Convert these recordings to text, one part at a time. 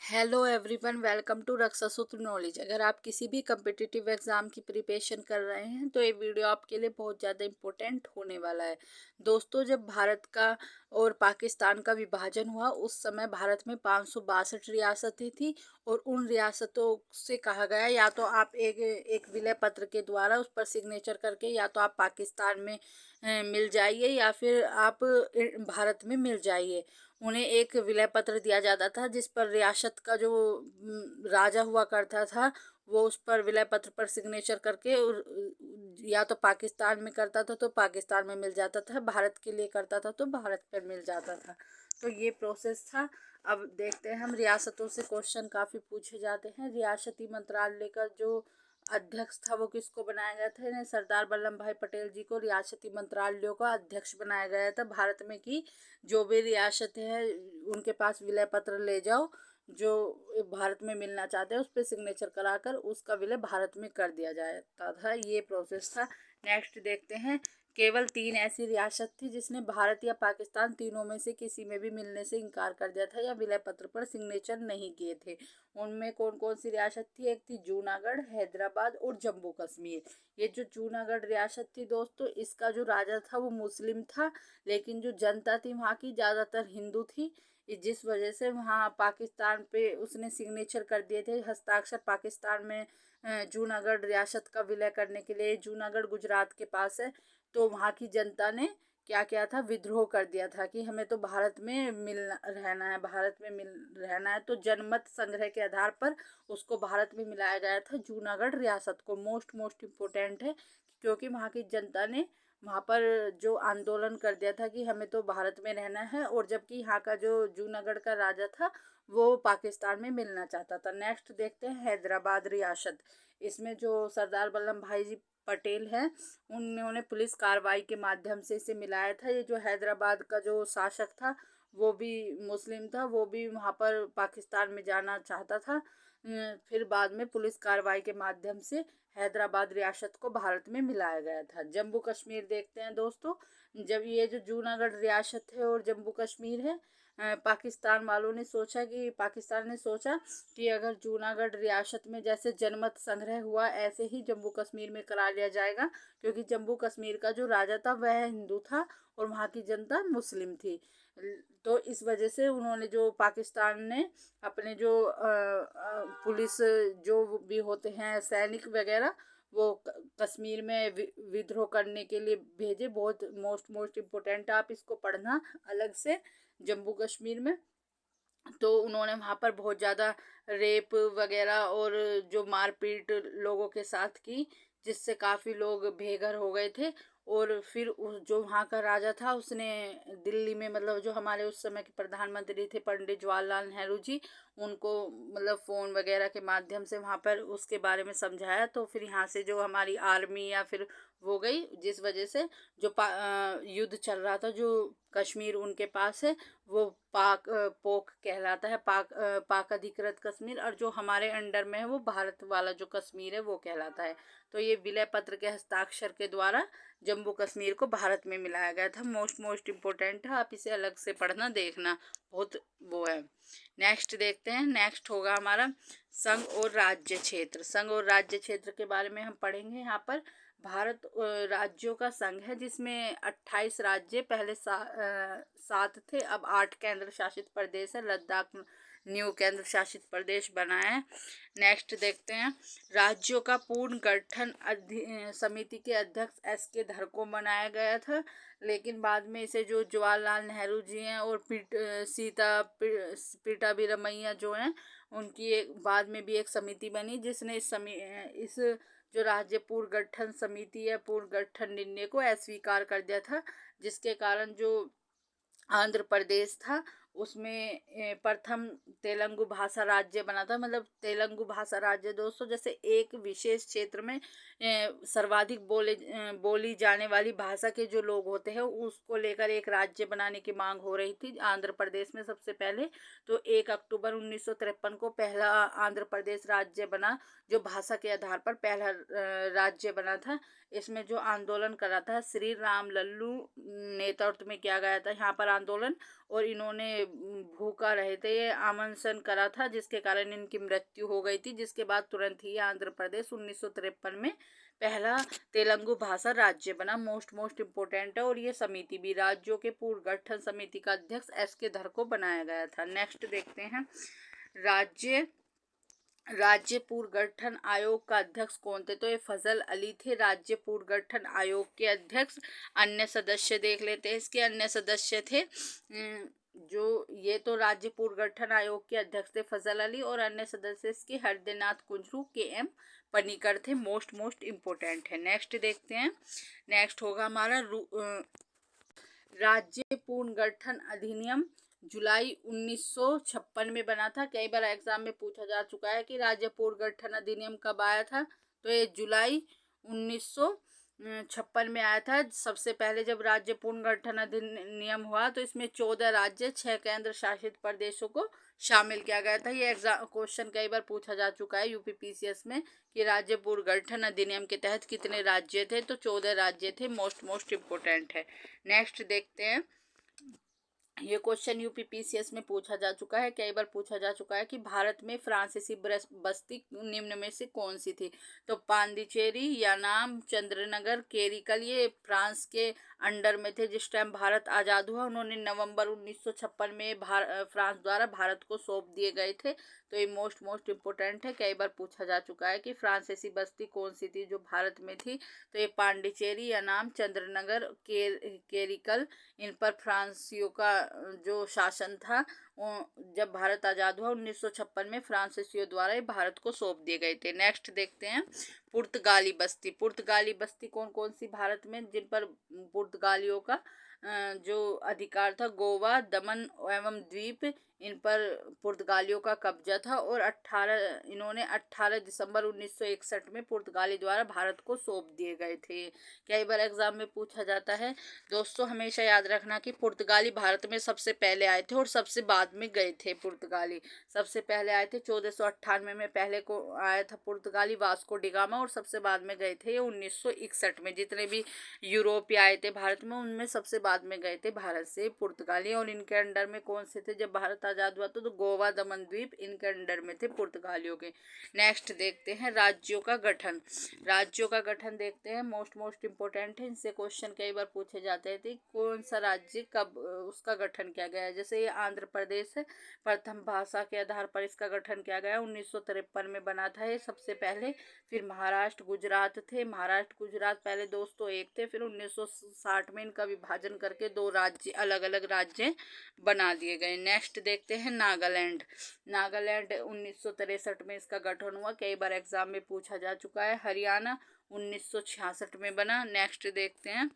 Hello everyone, welcome to रक्षा सूत्र knowledge. अगर आप किसी भी कम्पिटिटिव एग्ज़ाम की प्रिपरेशन कर रहे हैं तो ये वीडियो आपके लिए बहुत ज़्यादा इम्पोर्टेंट होने वाला है। दोस्तों, जब भारत का और पाकिस्तान का विभाजन हुआ उस समय भारत में 562 रियासतें थी और उन रियासतों से कहा गया या तो आप एक विलय पत्र के द्वारा उस पर सिग्नेचर करके या तो आप पाकिस्तान में मिल जाइए या फिर आप भारत में मिल जाइए। उन्हें एक विलय पत्र दिया जाता था जिस पर रियासत का जो राजा हुआ करता था वो उस पर विलय पत्र पर सिग्नेचर करके और या तो पाकिस्तान में करता था तो पाकिस्तान में मिल जाता था, भारत के लिए करता था तो भारत पर मिल जाता था। तो ये प्रोसेस था। अब देखते हैं हम, रियासतों से क्वेश्चन काफ़ी पूछे जाते हैं। रियासती मंत्रालय का जो अध्यक्ष था वो किसको बनाया गया था? इन्हें सरदार वल्लभ भाई पटेल जी को रियासती मंत्रालयों का अध्यक्ष बनाया गया था। भारत में की जो भी रियासतें हैं उनके पास विलय पत्र ले जाओ, जो भारत में मिलना चाहते हैं उस पर सिग्नेचर कराकर उसका विलय भारत में कर दिया जाता था। ये प्रोसेस था। नेक्स्ट देखते हैं, केवल 3 ऐसी रियासत थी जिसने भारत या पाकिस्तान तीनों में से किसी में भी मिलने से इनकार कर दिया था या विलय पत्र पर सिग्नेचर नहीं किए थे। उनमें कौन कौन सी रियासत थी? एक थी जूनागढ़, हैदराबाद और जम्मू कश्मीर। ये जो जूनागढ़ रियासत थी दोस्तों, इसका जो राजा था वो मुस्लिम था, लेकिन जो जनता थी वहाँ की ज़्यादातर हिंदू थी। जिस वजह से वहाँ पाकिस्तान पे उसने सिग्नेचर कर दिए थे, हस्ताक्षर पाकिस्तान में जूनागढ़ रियासत का विलय करने के लिए। जूनागढ़ गुजरात के पास है। तो वहाँ की जनता ने क्या किया था? विद्रोह कर दिया था कि हमें तो भारत में मिलना रहना है, भारत में मिल रहना है। तो जनमत संग्रह के आधार पर उसको भारत में मिलाया गया था, जूनागढ़ रियासत को। मोस्ट इम्पोर्टेंट है क्योंकि वहाँ की जनता ने वहाँ पर जो आंदोलन कर दिया था कि हमें तो भारत में रहना है, और जबकि यहाँ का जो जूनागढ़ का राजा था वो पाकिस्तान में मिलना चाहता था। नेक्स्ट देखते हैं, हैदराबाद रियासत। इसमें जो सरदार वल्लभ भाई जी पटेल हैं उन्होंने पुलिस कार्रवाई के माध्यम से इसे मिलाया था। ये जो हैदराबाद का जो शासक था वो भी मुस्लिम था, वो भी वहाँ पर पाकिस्तान में जाना चाहता था। फिर बाद में पुलिस कार्रवाई के माध्यम से हैदराबाद रियासत को भारत में मिलाया गया था। जम्मू कश्मीर देखते हैं दोस्तों। जब ये जो जूनागढ़ रियासत है और जम्मू कश्मीर है, पाकिस्तान ने सोचा कि अगर जूनागढ़ रियासत में जैसे जनमत संग्रह हुआ ऐसे ही जम्मू कश्मीर में करा लिया जाएगा, क्योंकि जम्मू कश्मीर का जो राजा था वह हिंदू था और वहाँ की जनता मुस्लिम थी। तो इस वजह से उन्होंने, जो पाकिस्तान ने अपने जो पुलिस जो भी होते हैं सैनिक वगैरह, वो कश्मीर में विद्रोह करने के लिए भेजे। बहुत मोस्ट इम्पोर्टेंट, आप इसको पढ़ना अलग से। जम्मू कश्मीर में तो उन्होंने वहाँ पर बहुत ज़्यादा रेप वगैरह और जो मारपीट लोगों के साथ की, जिससे काफ़ी लोग बेघर हो गए थे। और फिर जो वहाँ का राजा था उसने दिल्ली में, मतलब जो हमारे उस समय के प्रधानमंत्री थे पंडित जवाहरलाल नेहरू जी, उनको मतलब फ़ोन वगैरह के माध्यम से वहाँ पर उसके बारे में समझाया। तो फिर यहाँ से जो हमारी आर्मी या फिर वो गई, जिस वजह से जो युद्ध चल रहा था, जो कश्मीर उनके पास है वो पोक कहलाता है, पाक अधिकृत कश्मीर, और जो हमारे अंडर में है वो भारत वाला जो कश्मीर है वो कहलाता है। तो ये विलय पत्र के हस्ताक्षर के द्वारा जम्मू कश्मीर को भारत में मिलाया गया था। मोस्ट इम्पोर्टेंट है, आप इसे अलग से पढ़ना, देखना, बहुत वो है। नेक्स्ट देखते हैं। नेक्स्ट होगा हमारा संघ और राज्य क्षेत्र। संघ और राज्य क्षेत्र के बारे में हम पढ़ेंगे। यहाँ पर भारत राज्यों का संघ है जिसमें 28 राज्य, पहले 7 थे, अब 8 केंद्र शासित प्रदेश है। लद्दाख न्यू केंद्र शासित प्रदेश बना है। नेक्स्ट देखते हैं, राज्यों का पूर्ण गठन समिति के अध्यक्ष के धर को बनाया गया था, लेकिन बाद में इसे जो जवाहरलाल नेहरू जी हैं और पीटाबी जो हैं उनकी एक बाद में भी एक समिति बनी जिसने इस जो राज्य पूर्व गठन समिति या पूर्व गठन निर्णय को अस्वीकार कर दिया था, जिसके कारण जो आंध्र प्रदेश था उसमें प्रथम तेलुगु भाषा राज्य बना था। मतलब तेलुगु भाषा राज्य दोस्तों, जैसे एक विशेष क्षेत्र में सर्वाधिक बोली जाने वाली भाषा के जो लोग होते हैं उसको लेकर एक राज्य बनाने की मांग हो रही थी आंध्र प्रदेश में सबसे पहले। तो 1 अक्टूबर 1953 को पहला आंध्र प्रदेश राज्य बना, जो भाषा के आधार पर पहला राज्य बना था। इसमें जो आंदोलन करा था श्री राम लल्लू नेतृत्व में किया गया था यहाँ पर आंदोलन, और इन्होंने भूखा रहे थे, ये आमंत्रण करा था, जिसके कारण इनकी मृत्यु हो गई थी। जिसके बाद तुरंत ही आंध्र प्रदेश 1953 में पहला तेलुगु भाषा राज्य बना। मोस्ट इम्पोर्टेंट है। और ये समिति भी राज्यों के पुनर्गठन समिति का अध्यक्ष एस.के. धर को बनाया गया था। नेक्स्ट देखते हैं, राज्य पुनर्गठन आयोग का अध्यक्ष कौन थे? तो ये फजल अली थे राज्य पुनर्गठन आयोग के अध्यक्ष। अन्य सदस्य देख लेते हैं। इसके अन्य सदस्य थे जो ये तो राज्य पुनर्गठन आयोग के अध्यक्ष थे फजल अली, और अन्य सदस्य इसके हरदेनाथ कुंजरू, के.एम. पनिकर थे। मोस्ट इम्पोर्टेंट है। नेक्स्ट देखते हैं। नेक्स्ट होगा हमारा राज्य पुनर्गठन अधिनियम जुलाई 1956 में बना था। कई बार एग्जाम में पूछा जा चुका है कि राज्य पुनर्गठन अधिनियम कब आया था। तो ये जुलाई 1956 में आया था। सबसे पहले जब राज्य पुनर्गठन अधिनियम हुआ तो इसमें 14 राज्य, 6 केंद्र शासित प्रदेशों को शामिल किया गया था। ये एग्जाम क्वेश्चन कई बार पूछा जा चुका है यूपीपीसीएस में कि राज्य पुनर्गठन अधिनियम के तहत कितने राज्य थे। तो 14 राज्य थे। मोस्ट इम्पोर्टेंट है। नेक्स्ट देखते हैं। ये क्वेश्चन यूपीपीसीएस में पूछा जा चुका है, कई बार पूछा जा चुका है कि भारत में फ्रांसीसी बस्ती निम्न में से कौन सी थी? तो पांडिचेरी, यानाम, चंद्रनगर, केरिकल, ये फ्रांस के अंडर में थे। जिस टाइम भारत आज़ाद हुआ उन्होंने नवंबर 1956 में फ्रांस द्वारा भारत को सौंप दिए गए थे। तो ये मोस्ट इम्पोर्टेंट है। कई बार पूछा जा चुका है कि फ्रांसीसी बस्ती कौन सी थी जो भारत में थी। तो ये पांडिचेरी, यानाम, चंद्रनगर, केरिकल, इन पर फ्रांसियों का जो शासन था जब भारत आज़ाद हुआ 1956 में फ्रांसीसियों द्वारा भारत को सौंप दिए गए थे। नेक्स्ट देखते हैं, पुर्तगाली बस्ती कौन कौन सी भारत में जिन पर पुर्तगालियों का जो अधिकार था? गोवा, दमन एवं द्वीप, इन पर पुर्तगालियों का कब्जा था। और 18 दिसंबर 1961 में पुर्तगाली द्वारा भारत को सौंप दिए गए थे। कई बार एग्जाम में पूछा जाता है। दोस्तों हमेशा याद रखना कि पुर्तगाली भारत में सबसे पहले आए थे और सबसे बाद में गए थे। पुर्तगाली सबसे पहले आए थे 1498 में पहले को आया था पुर्तगाली वास्को डिगामा, और सबसे बाद में गए थे ये 1961 में। जितने भी यूरोपीय आए थे भारत में उनमें सबसे बाद में गए थे भारत से पुर्तगाली। और इनके अंडर में कौन से थे जब भारत आज़ाद हुआ तो गोवा, दमन द्वीप इनके अंडर में थे पुर्तगालियों के। नेक्स्ट देखते हैं, राज्यों का गठन देखते हैं। मोस्ट इम्पोर्टेंट है। इनसे क्वेश्चन कई बार पूछे जाते थे कौन सा राज्य कब उसका गठन किया गया है। जैसे ये आंध्र प्रदेश है, प्रथम भाषा के आधार पर इसका गठन किया गया 1953 में बना था ये सबसे पहले। फिर महाराष्ट्र, गुजरात थे। महाराष्ट्र, गुजरात पहले दोस्तों एक थे, फिर 1960 में इनका विभाजन करके 2 राज्य, अलग अलग राज्य बना दिए गए। नेक्स्ट देखते हैं, नागालैंड 1963 में इसका गठन हुआ। कई बार एग्जाम में पूछा जा चुका है। हरियाणा 1966 में बना। नेक्स्ट देखते हैं,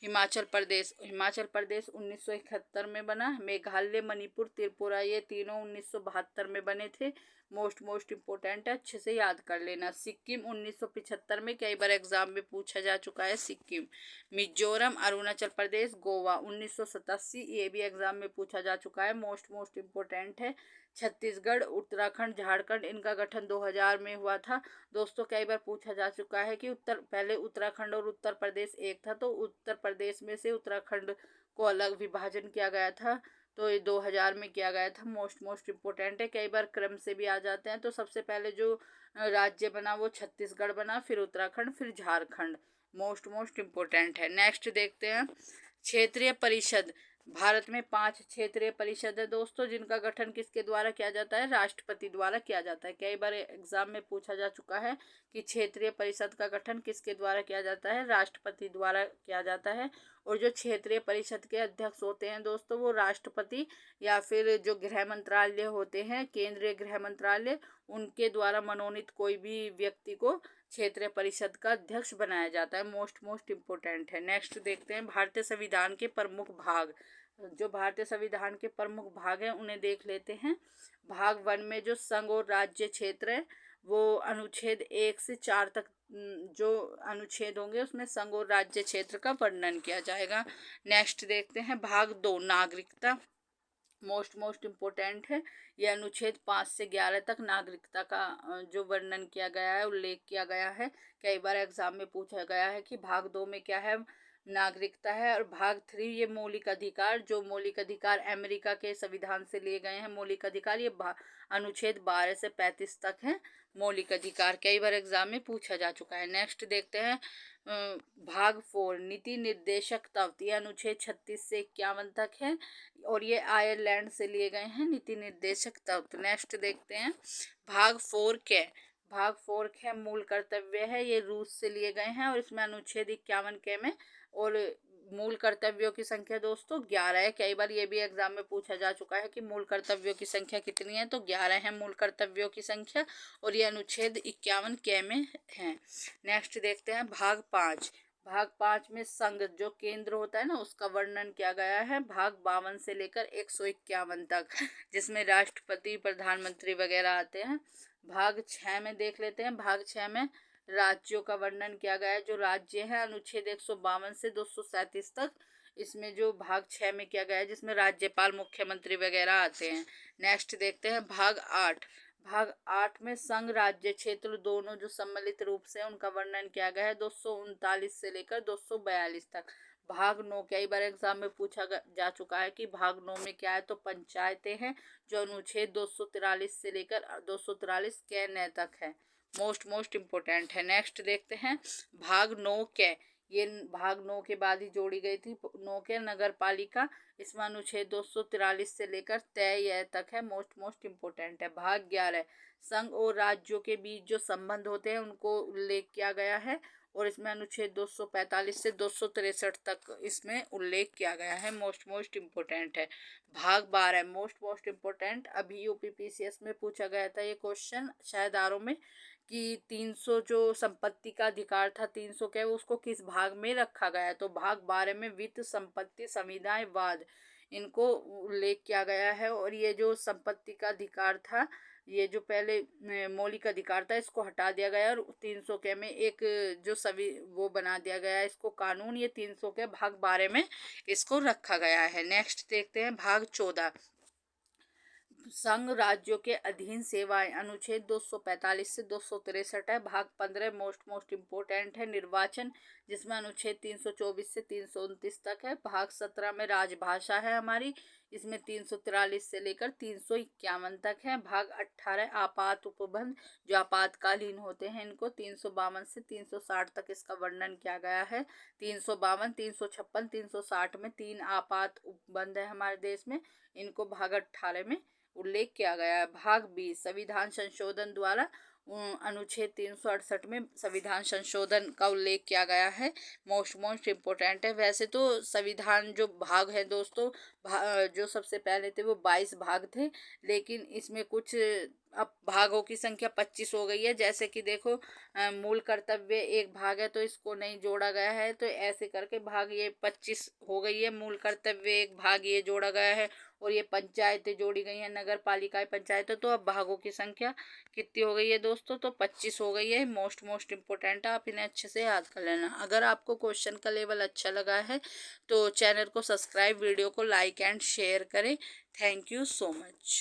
हिमाचल प्रदेश 1971 में बना। मेघालय, मणिपुर, त्रिपुरा ये तीनों 1972 में बने थे। मोस्ट इम्पोर्टेंट है, अच्छे से याद कर लेना। सिक्किम 1975 में, कई बार एग्जाम में पूछा जा चुका है सिक्किम। मिजोरम, अरुणाचल प्रदेश, गोवा 1987, ये भी एग्जाम में पूछा जा चुका है। मोस्ट इम्पोर्टेंट है। छत्तीसगढ़, उत्तराखंड, झारखंड इनका गठन 2000 में हुआ था। दोस्तों कई बार पूछा जा चुका है कि पहले उत्तराखंड और उत्तर प्रदेश एक था, तो उत्तर प्रदेश में से उत्तराखंड को अलग विभाजन किया गया था। तो ये 2000 में किया गया था। मोस्ट इम्पोर्टेंट है। कई बार क्रम से भी आ जाते हैं। तो सबसे पहले जो राज्य बना वो छत्तीसगढ़ बना, फिर उत्तराखंड, फिर झारखंड। मोस्ट इम्पोर्टेंट है। नेक्स्ट देखते हैं, क्षेत्रीय परिषद भारत में 5 क्षेत्रीय परिषद है दोस्तों, जिनका गठन किसके द्वारा किया जाता है? राष्ट्रपति द्वारा किया जाता है। कई बार एग्जाम में पूछा जा चुका है कि क्षेत्रीय परिषद का गठन किसके द्वारा किया जाता है? राष्ट्रपति द्वारा किया जाता है। और जो क्षेत्रीय परिषद के अध्यक्ष होते हैं दोस्तों वो राष्ट्रपति या फिर जो गृह मंत्रालय होते हैं, केंद्रीय गृह मंत्रालय, उनके द्वारा मनोनीत कोई भी व्यक्ति को क्षेत्रीय परिषद का अध्यक्ष बनाया जाता है। मोस्ट इम्पोर्टेंट है। नेक्स्ट देखते हैं, भारतीय संविधान के प्रमुख भाग। जो भारतीय संविधान के प्रमुख भाग हैं उन्हें देख लेते हैं। भाग 1 में जो संघ और राज्य क्षेत्र है वो अनुच्छेद 1 से 4 तक जो अनुच्छेद होंगे उसमें संघ और राज्य क्षेत्र का वर्णन किया जाएगा। नेक्स्ट देखते हैं, भाग 2 नागरिकता। मोस्ट इम्पोर्टेंट है। यह अनुच्छेद 5 से 11 तक नागरिकता का जो वर्णन किया गया है, उल्लेख किया गया है। कई बार एग्जाम में पूछा गया है कि भाग 2 में क्या है? नागरिकता है। और भाग 3 ये मौलिक अधिकार, जो मौलिक अधिकार अमेरिका के संविधान से लिए गए हैं मौलिक अधिकार, ये अनुच्छेद 12 से 35 तक है मौलिक अधिकार। कई बार एग्जाम में पूछा जा चुका है। नेक्स्ट देखते हैं भाग 4 नीति निर्देशक तत्व, ये अनुच्छेद 36 से 51 तक है और ये आयरलैंड से लिए गए हैं नीति निर्देशक तत्व। नेक्स्ट देखते हैं भाग 4 के, भाग 4 के मूल कर्तव्य है, ये रूस से लिए गए हैं और इसमें अनुच्छेद 51 के में और मूल कर्तव्यों की संख्या दोस्तों 11 है। कई बार ये भी एग्जाम में पूछा जा चुका है कि मूल कर्तव्यों की संख्या कितनी है, तो 11 है मूल कर्तव्यों की संख्या और ये अनुच्छेद 51 के में है। नेक्स्ट देखते हैं भाग 5, भाग 5 में संघ जो केंद्र होता है ना उसका वर्णन किया गया है भाग 52 से लेकर 151 तक, जिसमें राष्ट्रपति प्रधानमंत्री वगैरह आते हैं। भाग 6 में देख लेते हैं, भाग 6 में राज्यों का वर्णन किया गया है, जो राज्य है अनुच्छेद 152 से 237 तक, इसमें जो भाग 6 में किया गया है जिसमें राज्यपाल मुख्यमंत्री वगैरह आते हैं। नेक्स्ट देखते हैं भाग 8, भाग 8 में संघ राज्य क्षेत्र दोनों जो सम्मिलित रूप से उनका वर्णन किया गया है 239 से लेकर 242 तक। भाग 9 कई बार एग्जाम में पूछा जा चुका है कि भाग 9 में क्या है, तो पंचायतें हैं जो अनुच्छेद 243 से लेकर 243 के न तक है, मोस्ट इम्पोर्टेंट है। नेक्स्ट देखते हैं भाग 9 के, ये भाग 9 के बाद ही जोड़ी गई थी 9 के नगर पालिका, इसमें अनुच्छेद 243 से लेकर तय तक है, मोस्ट इम्पोर्टेंट है। भाग 11 संघ और राज्यों के बीच जो संबंध होते हैं उनको उल्लेख किया गया है और इसमें अनुच्छेद 245 से 263 तक इसमें उल्लेख किया गया है, मोस्ट इम्पोर्टेंट है। भाग 12 मोस्ट इम्पोर्टेंट, अभी यूपीपीसीएस में पूछा गया था ये क्वेश्चन शायद आरओ में कि 300 जो संपत्ति का अधिकार था 300 के, उसको किस भाग में रखा गया है, तो भाग 12 में वित्त संपत्ति संविदाएं वाद इनको उल्लेख किया गया है। और ये जो संपत्ति का अधिकार था, ये जो पहले मौलिक अधिकार था इसको हटा दिया गया और 300 के में एक जो सभी वो बना दिया गया है इसको कानून, ये 300 के भाग 12 में इसको रखा गया है। नेक्स्ट देखते हैं भाग 14 संघ राज्यों के अधीन सेवाएं, अनुच्छेद 245 से 263 है। भाग 15 मोस्ट इम्पोर्टेंट है निर्वाचन, जिसमें अनुच्छेद 324 से 329 तक है। भाग 17 में राजभाषा है हमारी, इसमें 343 से लेकर 351 तक है। भाग 18 आपात उपबंध, जो आपातकालीन होते हैं इनको 352 से 360 तक इसका वर्णन किया गया है। 352, 356, 360 में 3 आपात उपबंध है हमारे देश में, इनको भाग 18 में उल्लेख किया गया है। भाग 20 संविधान संशोधन द्वारा अनुच्छेद 368 में संविधान संशोधन का उल्लेख किया गया है, मोस्ट इम्पोर्टेंट है। वैसे तो संविधान जो भाग है दोस्तों, जो सबसे पहले थे वो 22 भाग थे, लेकिन इसमें कुछ अब भागों की संख्या 25 हो गई है। जैसे कि देखो मूल कर्तव्य एक भाग है तो इसको नहीं जोड़ा गया है, तो ऐसे करके भाग ये 25 हो गई है। मूल कर्तव्य एक भाग ये जोड़ा गया है और ये पंचायतें जोड़ी गई हैं, नगर पालिकाएं पंचायतें, तो अब भागों की संख्या कितनी हो गई है दोस्तों, तो 25 हो गई है। मोस्ट इम्पोर्टेंट है, आप इन्हें अच्छे से याद कर लेना। अगर आपको क्वेश्चन का लेवल अच्छा लगा है तो चैनल को सब्सक्राइब, वीडियो को लाइक एंड शेयर करें। Thank you so much.